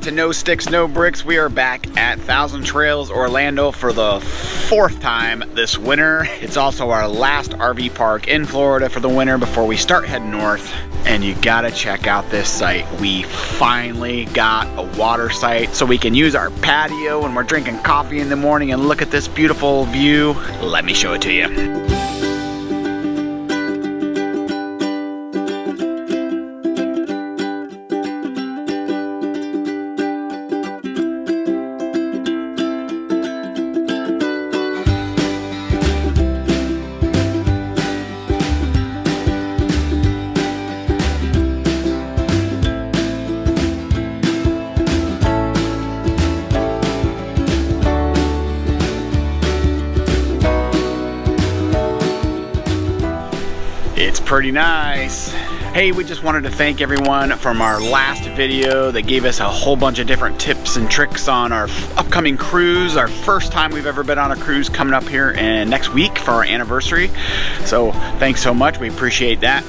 back to No Sticks, No Bricks. We are back at Thousand Trails Orlando for the 4th time this winter. It's also our last RV park in Florida for the winter before we start heading north. And you gotta check out this site. We finally got a water site so we can use our patio when we're drinking coffee in the morning and look at this beautiful view. Let me show it to you. It's pretty nice. Hey, we just wanted to thank everyone from our last video that gave us a whole bunch of different tips and tricks on our upcoming cruise, our first time we've ever been on a cruise, coming up here next week for our anniversary. So thanks so much, we appreciate that.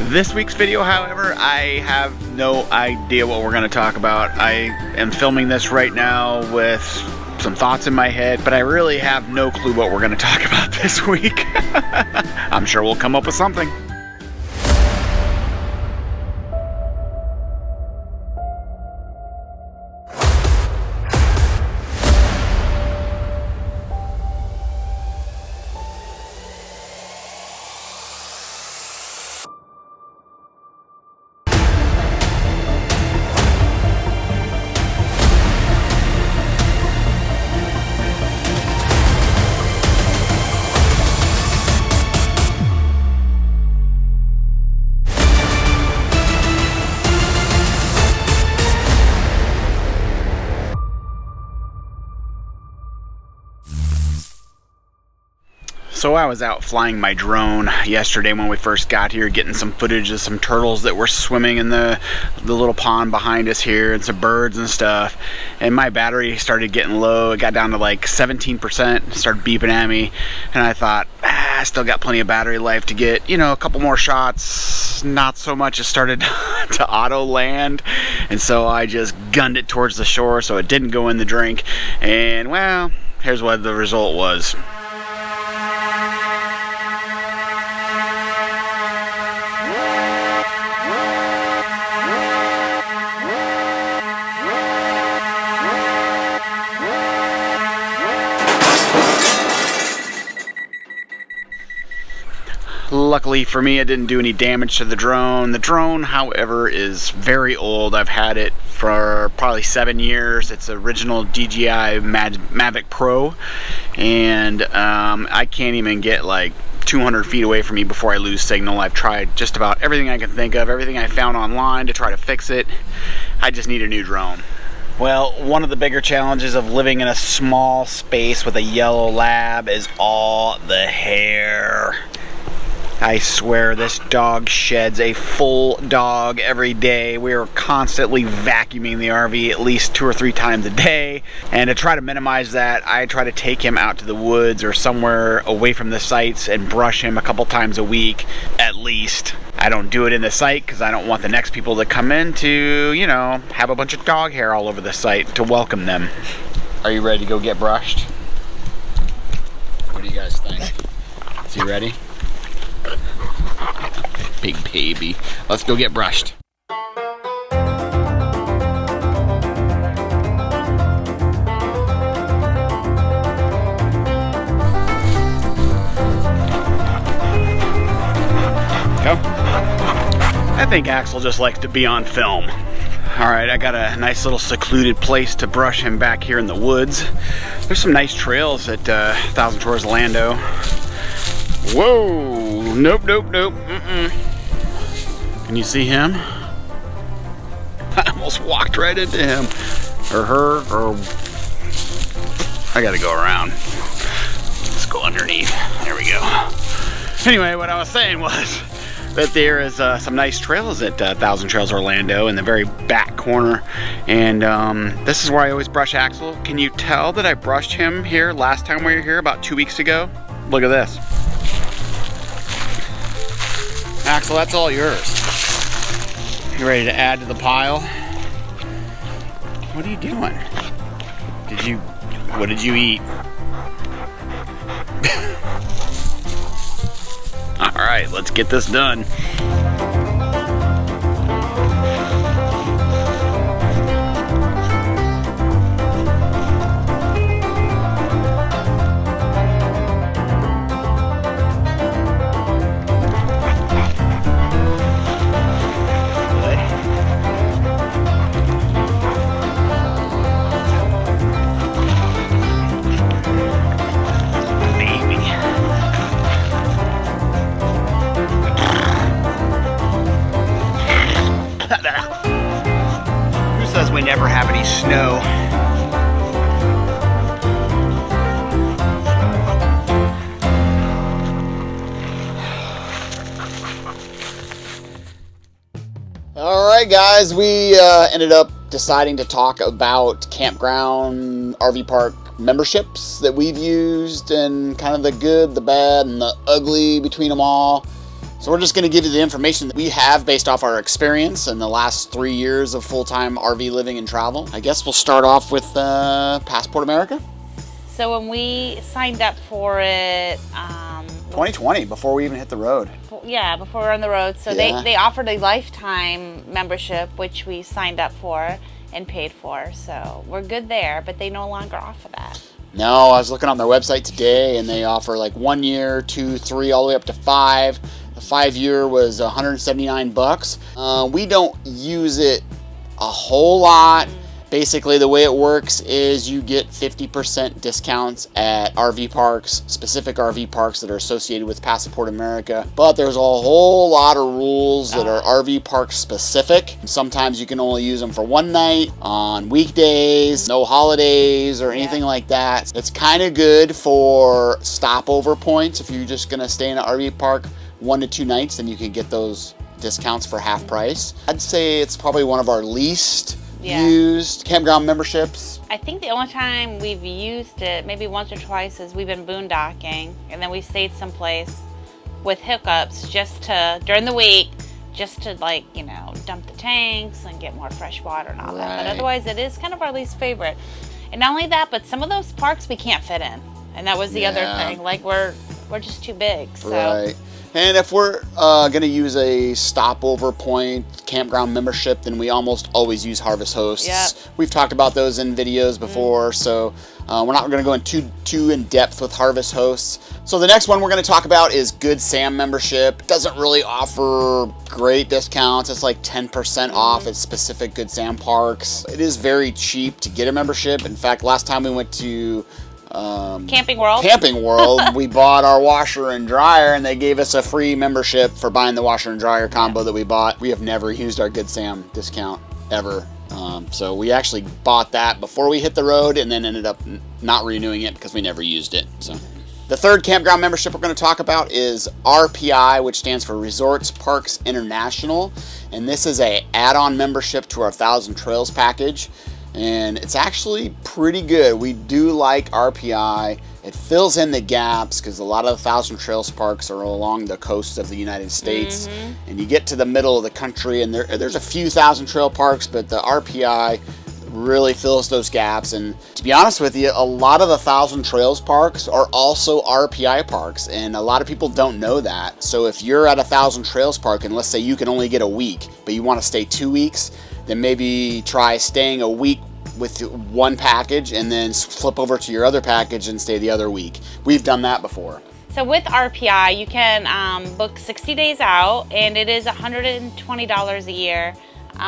This week's video, however, I have no idea what we're going to talk about. I am filming this right now with some thoughts in my head, but I really have no clue what we're going to talk about this week. I'm sure we'll come up with something. So I was out flying my drone yesterday when we first got here, getting some footage of some turtles that were swimming in the little pond behind us here, and some birds and stuff. And my battery started getting low. It got down to like 17%, started beeping at me. And I thought, I still got plenty of battery life to get, you know, a couple more shots. Not so much. It started to auto land. And so I just gunned it towards the shore so it didn't go in the drink. And well, here's what the result was. Luckily for me, it didn't do any damage to the drone. The drone, however, is very old. I've had it for probably 7 years. It's original DJI Mavic Pro, and I can't even get like 200 feet away from me before I lose signal. I've tried just about everything I can think of, everything I found online to try to fix it. I just need a new drone. Well, one of the bigger challenges of living in a small space with a yellow lab is all the hair. I swear this dog sheds a full dog every day. We are constantly vacuuming the RV at least 2 or 3 times a day. And to try to minimize that, I try to take him out to the woods or somewhere away from the sites and brush him a couple times a week at least. I don't do it in the site because I don't want the next people that come in to, you know, have a bunch of dog hair all over the site to welcome them. Are you ready to go get brushed? What do you guys think? Is he ready? Big baby. Let's go get brushed. Go. I think Axel just likes to be on film. Alright, I got a nice little secluded place to brush him back here in the woods. There's some nice trails at Thousand Trails Orlando. Whoa! Nope. Can you see him? I almost walked right into him. Or her, or... I gotta go around. Let's go underneath. There we go. Anyway, what I was saying was that there is some nice trails at Thousand Trails Orlando in the very back corner. And this is where I always brush Axel. Can you tell that I brushed him here last time we were here about 2 weeks ago? Look at this. Axel, that's all yours. You ready to add to the pile? What are you doing? What did you eat? All right, let's get this done. Who says we never have any snow? All right, guys, we ended up deciding to talk about campground RV park memberships that we've used and kind of the good, the bad, and the ugly between them all. So we're just going to give you the information that we have based off our experience in the last 3 years of full-time RV living and travel. I guess we'll start off with Passport America. So when we signed up for it... 2020, before we even hit the road. Yeah, before we were on the road. So yeah. they offered a lifetime membership, which we signed up for and paid for. So we're good there, but they no longer offer that. No, I was looking on their website today, and they offer like 1 year, 2, 3, all the way up to 5. The 5-year was $179. We don't use it a whole lot. Basically, the way it works is you get 50% discounts at RV parks, specific RV parks that are associated with Passport America. But there's a whole lot of rules that are RV park specific. Sometimes you can only use them for one night on weekdays, no holidays or anything like that. It's kind of good for stopover points. If you're just going to stay in an RV park 1 to 2 nights, then you can get those discounts for half price. I'd say it's probably one of our least used campground memberships. I think the only time we've used it, maybe once or twice, is we've been boondocking, and then we stayed someplace with hookups just to, during the week, just to, like, you know, dump the tanks and get more fresh water and all that. But otherwise, it is kind of our least favorite. And not only that, but some of those parks we can't fit in. And that was the other thing. Like, we're just too big. So. Right. And if we're going to use a stopover point campground membership, then we almost always use Harvest Hosts. Yep. We've talked about those in videos before, so we're not going to go into too in depth with Harvest Hosts. So the next one we're going to talk about is Good Sam membership. It doesn't really offer great discounts. It's like 10% off at specific Good Sam parks. It is very cheap to get a membership. In fact, last time we went to Camping World, we bought our washer and dryer, and they gave us a free membership for buying the washer and dryer combo that we bought. We have never used our Good Sam discount ever. So we actually bought that before we hit the road and then ended up not renewing it because we never used it. So the third campground membership we're going to talk about is RPI, which stands for Resorts Parks International. And this is a add-on membership to our 1,000 Trails package. And it's actually pretty good. We do like RPI. It fills in the gaps because a lot of the 1,000 Trails parks are along the coast of the United States. And you get to the middle of the country, and there's a few 1,000 Trail parks, but the RPI really fills those gaps. And to be honest with you, a lot of the 1,000 Trails parks are also RPI parks, and a lot of people don't know that. So if you're at a 1,000 Trails park, and let's say you can only get a week, but you want to stay 2 weeks, then maybe try staying a week with one package and then flip over to your other package and stay the other week. We've done that before. So with RPI, you can book 60 days out, and it is $120 a year.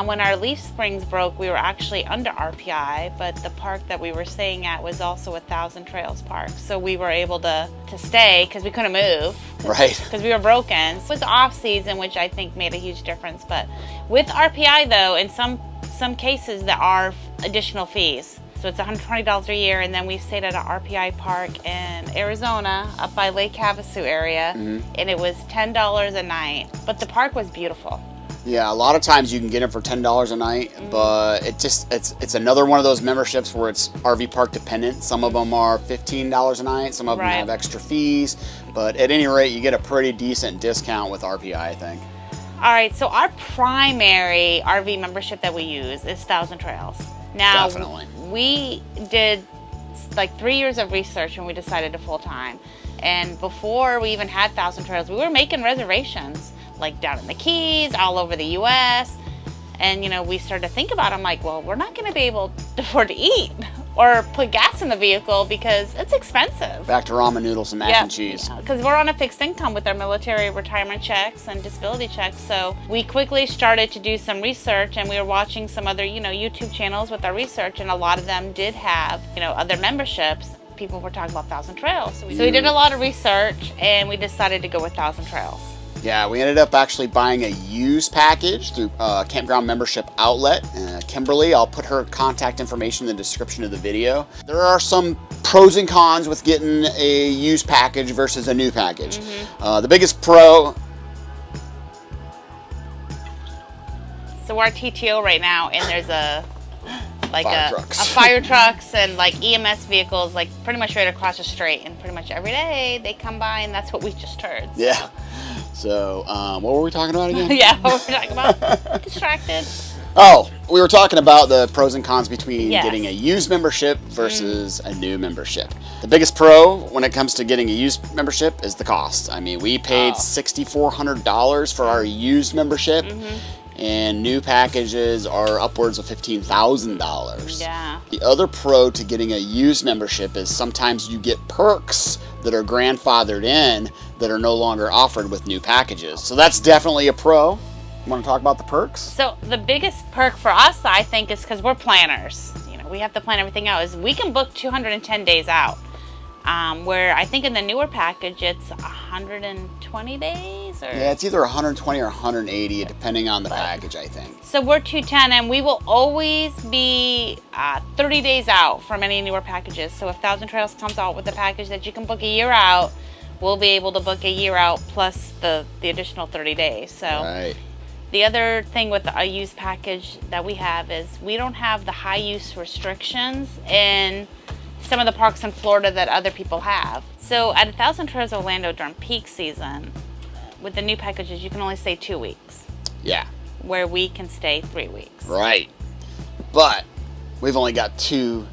When our Leaf Springs broke, we were actually under RPI, but the park that we were staying at was also a 1,000 Trails park. So we were able to stay because we couldn't move. Right. Because we were broken. It was off season, which I think made a huge difference. But with RPI though, in some cases there are additional fees. So it's $120 a year, and then we stayed at an RPI park in Arizona up by Lake Havasu area, and it was $10 a night. But the park was beautiful. Yeah, a lot of times you can get it for $10 a night, but it's another one of those memberships where it's RV park dependent. Some of them are $15 a night, some of them have extra fees, but at any rate, you get a pretty decent discount with RPI, I think. All right, so our primary RV membership that we use is 1,000 Trails. Now, Definitely. we did like 3 years of research when we decided to full-time. And before we even had Thousand Trails, we were making reservations like down in the Keys, all over the U.S. And, you know, we started to think about it. I'm like, well, we're not going to be able to afford to eat or put gas in the vehicle because it's expensive. Back to ramen noodles and mac and cheese. Because we're on a fixed income with our military retirement checks and disability checks. So we quickly started to do some research, and we were watching some other, you know, YouTube channels with our research, and a lot of them did have, you know, other memberships. People were talking about Thousand Trails. So we did a lot of research, and we decided to go with Thousand Trails. Yeah, we ended up actually buying a used package through Campground membership outlet. Kimberly, I'll put her contact information in the description of the video. There are some pros and cons with getting a used package versus a new package. The biggest pro... So we're at TTO right now, and there's a trucks. fire trucks and like EMS vehicles like pretty much right across the street, and pretty much every day they come by, and that's what we just heard. So. Yeah. So, what were we talking about again? Yeah, what were we talking about? Distracted. Oh, we were talking about the pros and cons between Yes. getting a used membership versus a new membership. The biggest pro when it comes to getting a used membership is the cost. I mean, we paid $6,400 for our used membership, and new packages are upwards of $15,000. Yeah. The other pro to getting a used membership is sometimes you get perks that are grandfathered in that are no longer offered with new packages. So that's definitely a pro. You want to talk about the perks? So the biggest perk for us, I think, is because we're planners. You know, we have to plan everything out. Is we can book 210 days out. Where I think in the newer package it's 120 days. Or Yeah, it's either 120 or 180, depending on the package, I think. So we're 210, and we will always be 30 days out from any newer packages. So if Thousand Trails comes out with a package that you can book a year out, we'll be able to book a year out plus the additional 30 days. So Right. the other thing with a used package that we have is we don't have the high use restrictions in some of the parks in Florida that other people have. So at 1,000 Trails Orlando during peak season, with the new packages, you can only stay 2 weeks, Yeah, where we can stay 3 weeks. right. But we've only got two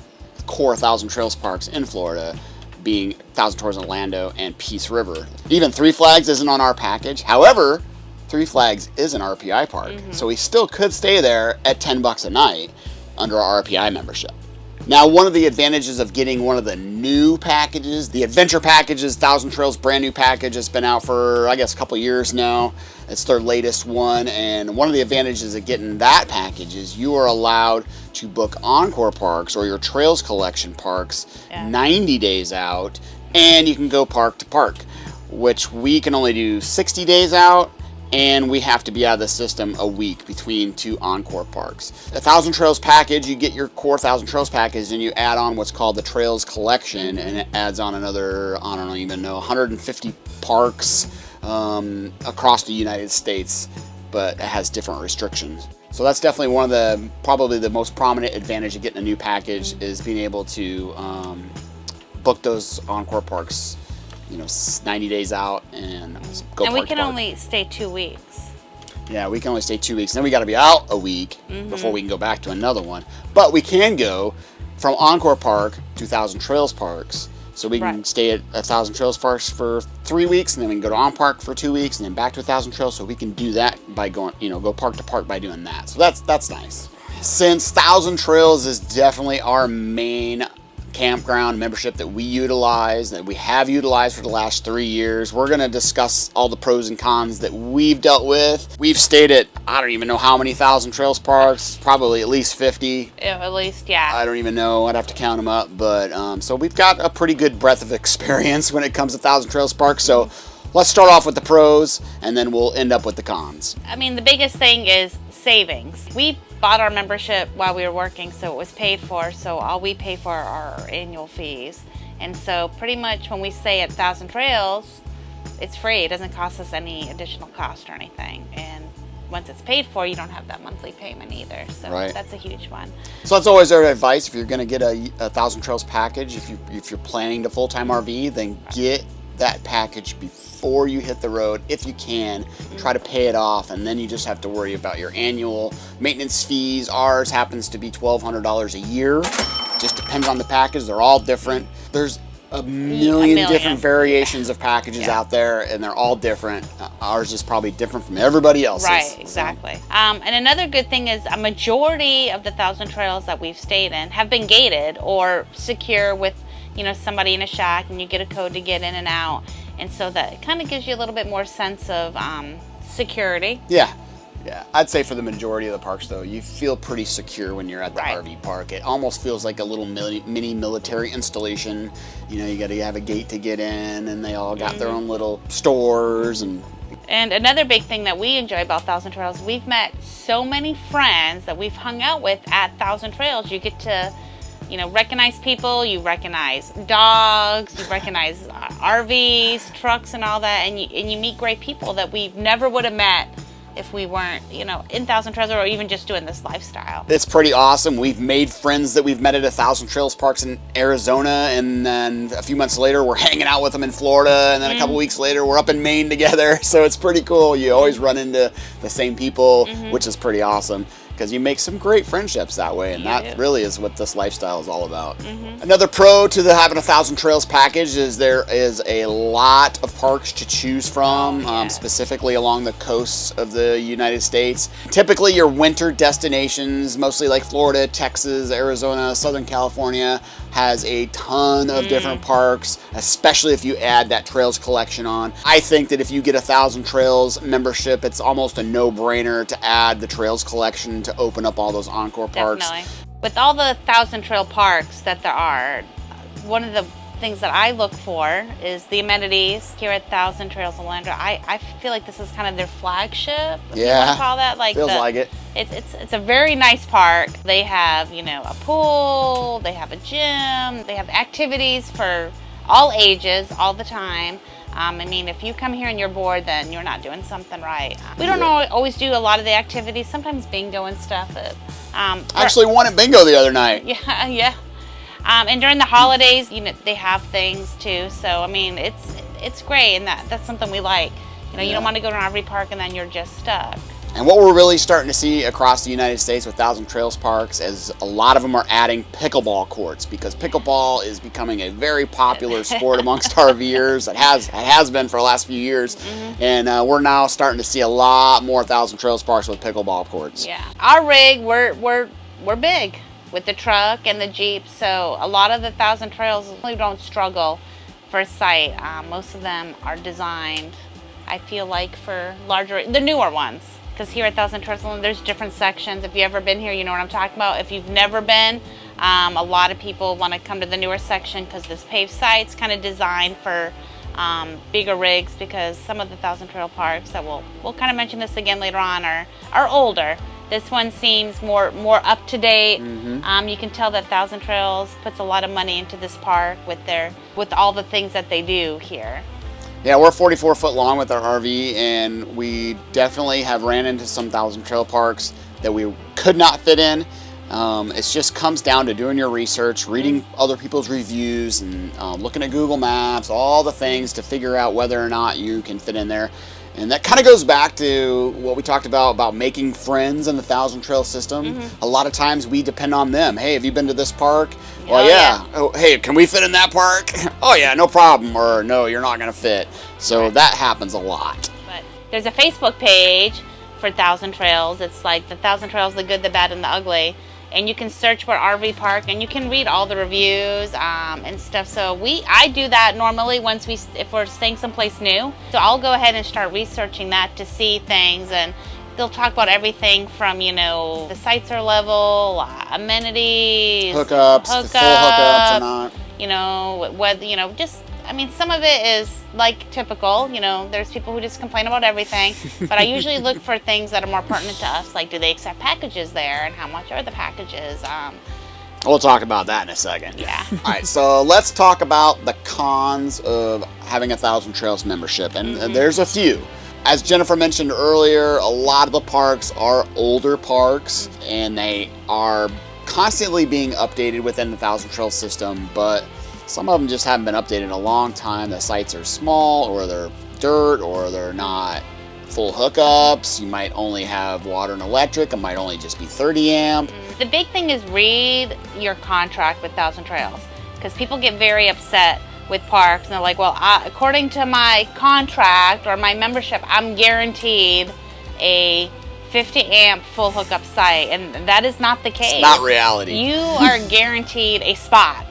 core Thousand Trails parks in Florida, being Thousand Trails Orlando and Peace River. Even Three Flags isn't on our package. However, Three Flags is an RPI park, so we still could stay there at $10 a night under our RPI membership. Now, one of the advantages of getting one of the new packages, the adventure packages, Thousand Trails brand new package, has been out for, I guess, a couple years now. It's their latest one, and one of the advantages of getting that package is you are allowed to book Encore parks or your Trails Collection parks 90 days out, and you can go park to park, which we can only do 60 days out, and we have to be out of the system a week between two Encore parks. A Thousand Trails package, you get your core Thousand Trails package, and you add on what's called the Trails Collection, and it adds on another, I don't even know, 150 parks across the United States, but it has different restrictions. So that's definitely one of the, probably the most prominent advantage of getting a new package is being able to book those Encore parks, you know, 90 days out and go. And we can only stay 2 weeks. Yeah, we can only stay 2 weeks. Then we got to be out a week before we can go back to another one. But we can go from Encore Park to Thousand Trails Parks. So we can stay at 1,000 Trails Parks for 3 weeks, and then we can go to On Park for 2 weeks, and then back to 1,000 Trails. So we can do that by going, you know, go park to park by doing that. So that's nice. Since 1,000 Trails is definitely our main campground membership that we utilize, that we have utilized for the last 3 years, we're going to discuss all the pros and cons that we've dealt with. We've stayed at, I don't even know how many 1,000 Trails parks, probably at least 50. At least, yeah. I don't even know, I'd have to count them up, but so we've got a pretty good breadth of experience when it comes to 1,000 Trails parks. So let's start off with the pros, and then we'll end up with the cons. I mean, the biggest thing is savings. We bought our membership while we were working, so it was paid for, so all we pay for are our annual fees. And so pretty much when we stay at 1,000 Trails, it's free. It doesn't cost us any additional cost or anything. And once it's paid for, you don't have that monthly payment either. So that's a huge one. So that's always our advice. If you're going to get a 1,000 Trails package, if you're planning to full-time RV, then get that package before you hit the road if you can. Try to pay it off, and then you just have to worry about your annual maintenance fees. Ours happens to be $1,200 a year. Just depends on the package. They're all different. There's a million different variations of packages out there, and they're all different. Ours is probably different from everybody else's. Right, exactly. And another good thing is a majority of the 1,000 trails that we've stayed in have been gated or secure with, you know, somebody in a shack, and you get a code to get in and out. And so that kind of gives you a little bit more sense of security. Yeah. I'd say for the majority of the parks, though, you feel pretty secure when you're at the RV park. It almost feels like a little mini military installation. You know, you got to have a gate to get in, and they all got their own little stores. And another big thing that we enjoy about 1,000 Trails, we've met so many friends that we've hung out with at 1,000 Trails. You get to, you know, recognize people, you recognize dogs, you recognize RVs, trucks, and all that, and you meet great people that we never would have met if we weren't, you know, in 1,000 Trails or even just doing this lifestyle. It's pretty awesome. We've made friends that we've met at 1,000 Trails parks in Arizona, and then a few months later we're hanging out with them in Florida, and then a couple weeks later we're up in Maine together. So it's pretty cool. You always run into the same people, which is pretty awesome, because you make some great friendships that way, and that really is what this lifestyle is all about. Another pro to the having 1,000 Trails package is there is a lot of parks to choose from, specifically along the coasts of the United States. Typically your winter destinations, mostly like Florida, Texas, Arizona, Southern California, has a ton of different parks, especially if you add that Trails collection on. I think that if you get 1,000 Trails membership, it's almost a no-brainer to add the Trails collection to open up all those encore parks. Definitely. With all the 1,000 Trail parks that there are, one of the things that I look for is the amenities here at 1,000 Trails Orlando. I feel like this is kind of their flagship, if you want to call that. Like, feels like it. It's a very nice park. They have, you know, a pool, they have a gym, they have activities for all ages, all the time. I mean, if you come here and you're bored, then you're not doing something right. We don't always do a lot of the activities, sometimes bingo and stuff. Actually won at bingo the other night. Yeah. And during the holidays, you know, they have things too. So, I mean, it's great, and that's something we like. You know, you don't want to go to an RV park and then you're just stuck. And what we're really starting to see across the United States with 1,000 Trails parks is a lot of them are adding pickleball courts, because pickleball is becoming a very popular sport amongst RVers. It has been for the last few years, and we're now starting to see a lot more 1,000 Trails parks with pickleball courts. Yeah, our rig, we're big with the truck and the Jeep, so a lot of the 1,000 Trails really don't struggle for site. Most of them are designed, I feel like, for the newer ones. Because here at 1,000 Trails, there's different sections. If you've ever been here, you know what I'm talking about. If you've never been, a lot of people want to come to the newer section because this paved site's kind of designed for bigger rigs, because some of the 1,000 Trail parks that we'll kind of mention this again later on are older. This one seems more up to date. You can tell that 1,000 Trails puts a lot of money into this park with all the things that they do here. Yeah, we're 44 foot long with our RV, and we definitely have ran into some 1,000 Trail parks that we could not fit in. It just comes down to doing your research, reading other people's reviews, and looking at Google Maps, all the things to figure out whether or not you can fit in there. And that kind of goes back to what we talked about making friends in the 1,000 Trail system. A lot of times we depend on them. Hey, have you been to this park? Well, yeah. Oh, hey, can we fit in that park? Oh, yeah, no problem. Or no, you're not going to fit. So that happens a lot. But there's a Facebook page for 1,000 Trails. It's like the 1,000 Trails, the good, the bad, and the ugly. And you can search for RV park, and you can read all the reviews and stuff. So I do that normally if we're staying someplace new. So I'll go ahead and start researching that to see things, and they'll talk about everything from, you know, the sites are level, amenities, hookups, the full hookups or not. You know, whether, you know, just, I mean, some of it is like typical, you know, there's people who just complain about everything, but I usually look for things that are more pertinent to us, like do they accept packages there, and how much are the packages? We'll talk about that in a second. Yeah. All right, so let's talk about the cons of having 1,000 Trails membership, and there's a few. As Jennifer mentioned earlier, a lot of the parks are older parks, and they are constantly being updated within the 1,000 Trails system, but Some of them just haven't been updated in a long time. The sites are small, or they're dirt, or they're not full hookups. You might only have water and electric. It might only just be 30 amp. The big thing is read your contract with Thousand Trails, because people get very upset with parks and they're like, well, according to my contract or my membership, I'm guaranteed a 50 amp full hookup site, and that is not the case. It's not reality. You are guaranteed a spot,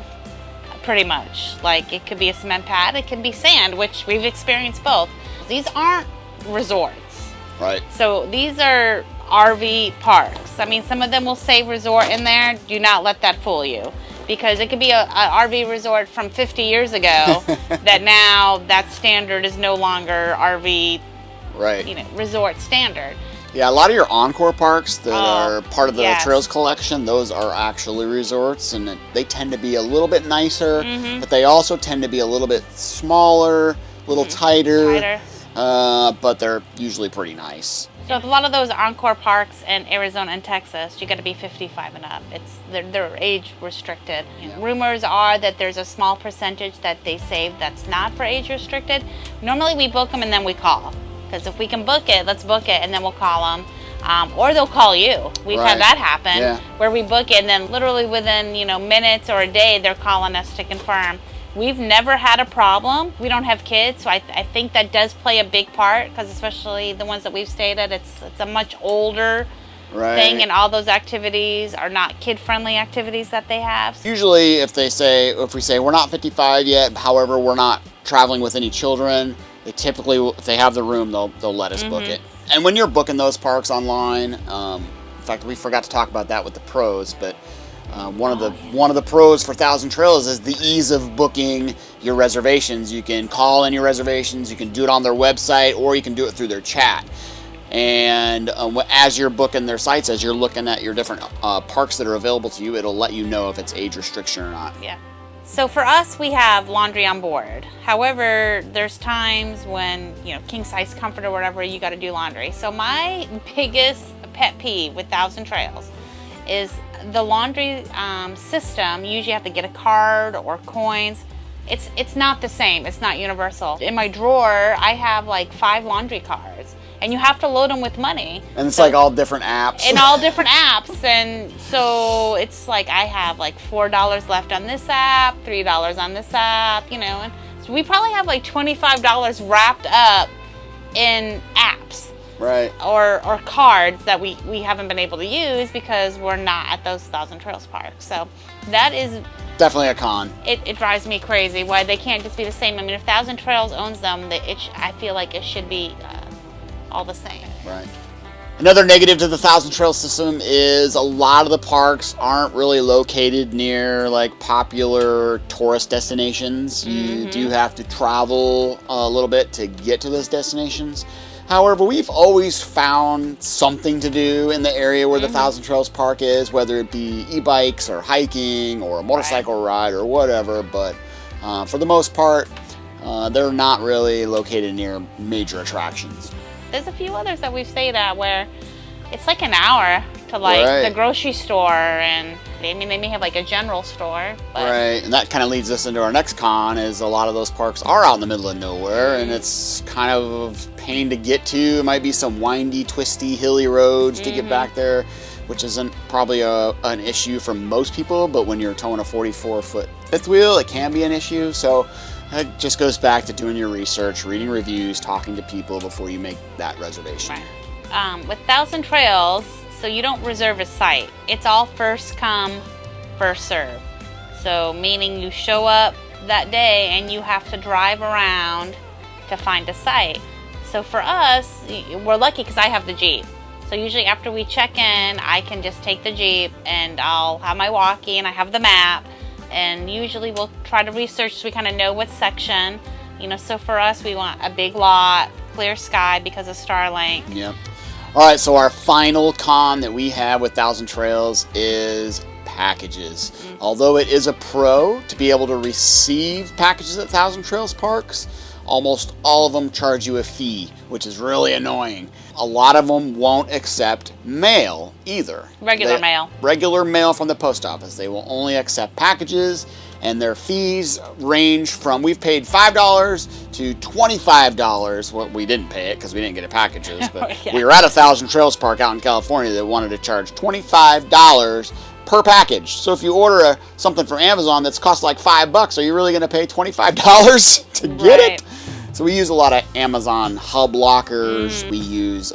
pretty much. Like, it could be a cement pad, it can be sand, which we've experienced both. These aren't resorts. Right. So these are RV parks. I mean, some of them will say resort in there. Do not let that fool you, because it could be a RV resort from 50 years ago that now that standard is no longer RV, right, resort standard. Yeah, a lot of your Encore parks that are part of the yes. Trails collection, those are actually resorts, and they tend to be a little bit nicer, but they also tend to be a little bit smaller, a little tighter. But they're usually pretty nice. So with a lot of those Encore parks in Arizona and Texas, you got to be 55 and up. They're age restricted. Yeah. Rumors are that there's a small percentage that they save that's not for age restricted. Normally we book them and then we call. Because if we can book it, let's book it, and then we'll call them. Or they'll call you. We've had that happen, where we book it, and then literally within minutes or a day, they're calling us to confirm. We've never had a problem. We don't have kids, so I think that does play a big part, because especially the ones that we've stayed at, it's a much older thing, and all those activities are not kid-friendly activities that they have. Usually, if we say we're not 55 yet, however, we're not traveling with any children, they typically, if they have the room, they'll let us book it. And when you're booking those parks online, in fact, we forgot to talk about that with the pros, but one of the pros for Thousand Trails is the ease of booking your reservations. You can call in your reservations, you can do it on their website, or you can do it through their chat. And as you're booking their sites, as you're looking at your different parks that are available to you, it'll let you know if it's age restriction or not. Yeah. So for us, we have laundry on board. However, there's times when, king size comfort or whatever, you got to do laundry. So my biggest pet peeve with Thousand Trails is the laundry system. You usually have to get a card or coins. It's not the same. It's not universal. In my drawer, I have like 5 laundry cards, and you have to load them with money. And it's like all different apps. And all different apps. And so it's like I have like $4 left on this app, $3 on this app, and so we probably have like $25 wrapped up in apps. Right. Or cards that we haven't been able to use because we're not at those Thousand Trails parks. So that is definitely a con. It drives me crazy why they can't just be the same. I mean, if Thousand Trails owns them, I feel like it should be all the same. Right. Another negative to the Thousand Trails system is a lot of the parks aren't really located near like popular tourist destinations. You do have to travel a little bit to get to those destinations. However, we've always found something to do in the area where the Thousand Trails Park is, whether it be e-bikes or hiking or a motorcycle ride or whatever. But for the most part, they're not really located near major attractions. There's a few others that we've stayed at where it's like an hour to like the grocery store, and they may have like a general store. But right, and that kind of leads us into our next con, is a lot of those parks are out in the middle of nowhere, and it's kind of a pain to get to. It might be some windy, twisty, hilly roads to get back there, which isn't probably an issue for most people, but when you're towing a 44-foot fifth wheel, it can be an issue. So it just goes back to doing your research, reading reviews, talking to people before you make that reservation. Right. With Thousand Trails, so you don't reserve a site. It's all first come, first serve. So meaning you show up that day and you have to drive around to find a site. So for us, we're lucky because I have the Jeep. So usually after we check in, I can just take the Jeep and I'll have my walkie and I have the map. And usually we'll try to research so we kind of know what section. So for us, we want a big lot, clear sky because of Starlink. Yep. All right, so our final con that we have with Thousand Trails is packages. Although it is a pro to be able to receive packages at Thousand Trails parks, almost all of them charge you a fee, which is really annoying. A lot of them won't accept mail either. Regular mail. Regular mail from the post office. They will only accept packages, and their fees range from, we've paid $5 to $25. Well, we didn't pay it because we didn't get the packages, but Yeah. we were at a Thousand Trails Park out in California that wanted to charge $25 per package. So if you order something from Amazon that's cost like $5, are you really going to pay $25 to get it? So we use a lot of Amazon hub lockers. We use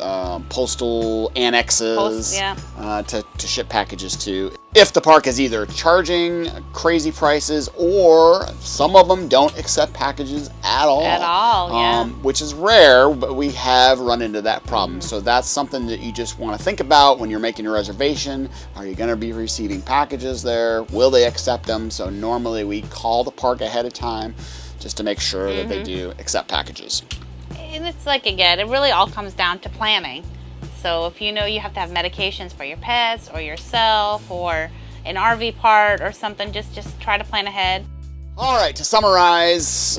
postal annexes to ship packages to. If the park is either charging crazy prices or some of them don't accept packages at all. At all, yeah. Which is rare, but we have run into that problem. So that's something that you just want to think about when you're making a reservation. Are you going to be receiving packages there? Will they accept them? So normally we call the park ahead of time just to make sure that they do accept packages. And it's like, again, it really all comes down to planning. So if you know you have to have medications for your pets or yourself or an RV part or something, just try to plan ahead. All right, to summarize,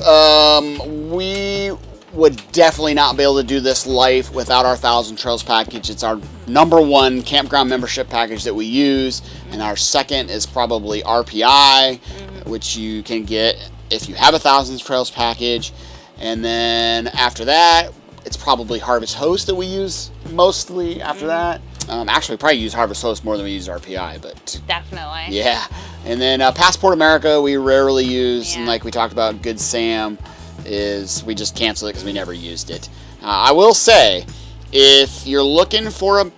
we would definitely not be able to do this life without our Thousand Trails package. It's our #1 campground membership package that we use, and our second is probably RPI, which you can get if you have a Thousand Trails package. And then after that, it's probably Harvest Host that we use mostly after that. Actually, we probably use Harvest Host more than we use RPI, but definitely. Yeah. And then Passport America we rarely use, and like we talked about, Good Sam is we just cancel it because we never used it. I will say, if you're looking for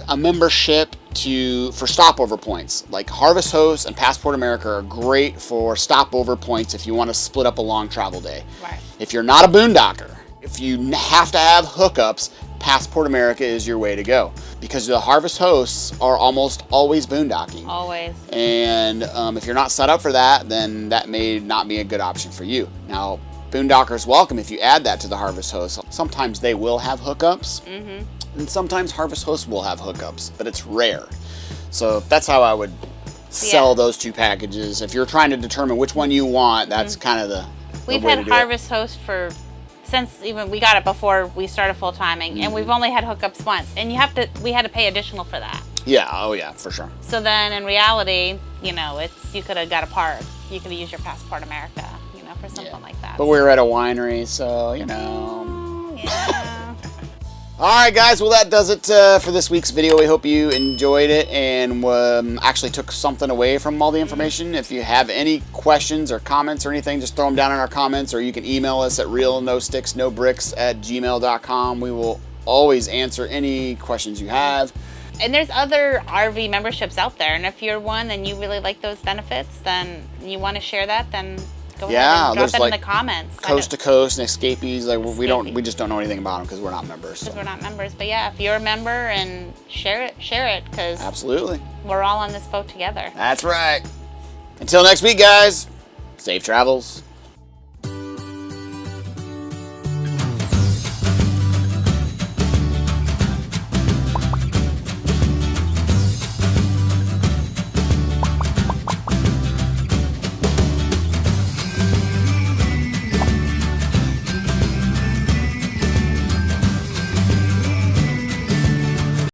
a membership for stopover points, like Harvest Host and Passport America are great for stopover points if you want to split up a long travel day. Right. If you're not a boondocker, if you have to have hookups, Passport America is your way to go, because the Harvest Hosts are almost always boondocking. Always. And if you're not set up for that, then that may not be a good option for you. Now, boondockers welcome if you add that to the Harvest Host. Sometimes they will have hookups, and sometimes Harvest Hosts will have hookups, but it's rare. So that's how I would sell those two packages. If you're trying to determine which one you want, that's kind of the We've way had to do Harvest Host since even we got it before we started full timing, and we've only had hookups once, and we had to pay additional for that. Yeah, oh yeah, for sure. So then in reality, you could have got a park. You could have used your Passport America, for something like that. But we were at a winery, so Yeah. All right, guys. Well, that does it for this week's video. We hope you enjoyed it and actually took something away from all the information. If you have any questions or comments or anything, just throw them down in our comments, or you can email us at realnosticksnobricks@gmail.com. We will always answer any questions you have. And there's other RV memberships out there, and if you're one and you really like those benefits, then you want to share that, then go ahead and drop it in the comments. Coast to Coast and Escapees. We just don't know anything about them because we're not members. Because we're not members. But yeah, if you're a member, and share it, because absolutely, we're all on this boat together. That's right. Until next week, guys. Safe travels.